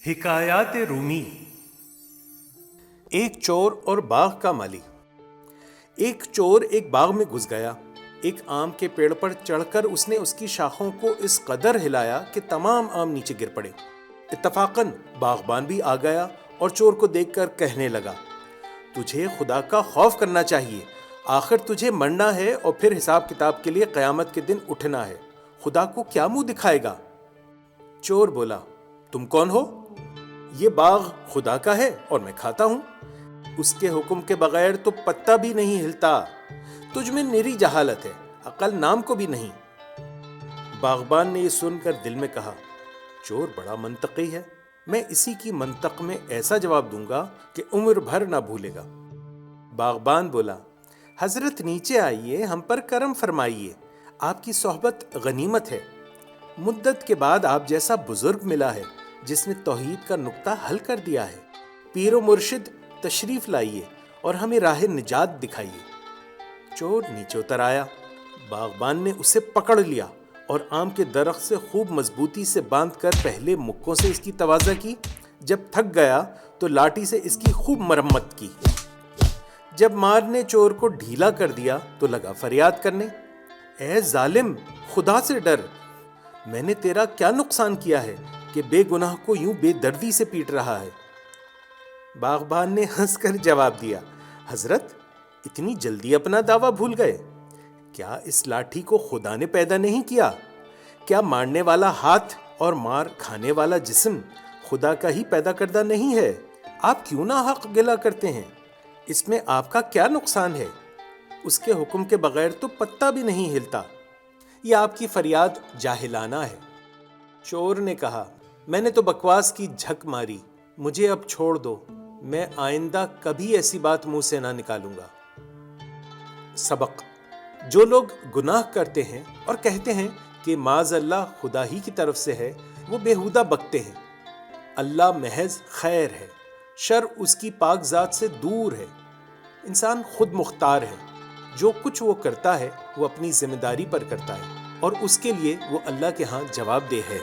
حکایات رومی۔ ایک چور اور باغ کا مالی۔ ایک چور ایک باغ میں گھس گیا۔ ایک آم کے پیڑ پر چڑھ کر اس نے اس کی شاخوں کو اس قدر ہلایا کہ تمام آم نیچے گر پڑے۔ اتفاقاً باغبان بھی آ گیا اور چور کو دیکھ کر کہنے لگا، تجھے خدا کا خوف کرنا چاہیے، آخر تجھے مرنا ہے اور پھر حساب کتاب کے لیے قیامت کے دن اٹھنا ہے، خدا کو کیا منہ دکھائے گا؟ چور بولا، تم کون ہو؟ یہ باغ خدا کا ہے اور میں کھاتا ہوں، اس کے حکم کے بغیر تو پتا بھی نہیں ہلتا، تجھ میں نری جہالت ہے، عقل نام کو بھی نہیں۔ باغبان نے یہ سن کر دل میں کہا، چور بڑا منطقی ہے، میں اسی کی منطق میں ایسا جواب دوں گا کہ عمر بھر نہ بھولے گا۔ باغبان بولا، حضرت نیچے آئیے، ہم پر کرم فرمائیے، آپ کی صحبت غنیمت ہے، مدت کے بعد آپ جیسا بزرگ ملا ہے جس نے توحید کا نقطہ حل کر دیا ہے، پیر و مرشد تشریف لائیے اور ہمیں راہ نجات دکھائیے۔ چور نیچے اتر آیا، باغبان نے اسے پکڑ لیا اور آم کے درخت سے خوب مضبوطی سے باندھ کر پہلے مکوں سے اس کی توازہ کی، جب تھک گیا تو لاٹھی سے اس کی خوب مرمت کی۔ جب مار نے چور کو ڈھیلا کر دیا تو لگا فریاد کرنے، اے ظالم، خدا سے ڈر، میں نے تیرا کیا نقصان کیا ہے کہ بے گناہ کو یوں بے دردی سے پیٹ رہا ہے؟ باغبان نے ہنس کر جواب دیا، حضرت اتنی جلدی اپنا دعویٰ بھول گئے؟ کیا اس لاٹھی کو خدا نے پیدا نہیں کیا؟ کیا مارنے والا ہاتھ اور مار کھانے والا جسم خدا کا ہی پیدا کردہ نہیں ہے؟ آپ کیوں نہ حق گلہ کرتے ہیں؟ اس میں آپ کا کیا نقصان ہے؟ اس کے حکم کے بغیر تو پتا بھی نہیں ہلتا، یہ آپ کی فریاد جاہلانہ ہے۔ چور نے کہا، میں نے تو بکواس کی جھک ماری، مجھے اب چھوڑ دو، میں آئندہ کبھی ایسی بات منہ سے نہ نکالوں گا۔ سبق: جو لوگ گناہ کرتے ہیں اور کہتے ہیں کہ معاذ اللہ خدا ہی کی طرف سے ہے، وہ بیہودہ بکتے ہیں۔ اللہ محض خیر ہے، شر اس کی پاک ذات سے دور ہے۔ انسان خود مختار ہے، جو کچھ وہ کرتا ہے وہ اپنی ذمہ داری پر کرتا ہے اور اس کے لیے وہ اللہ کے ہاں جواب دہ ہے۔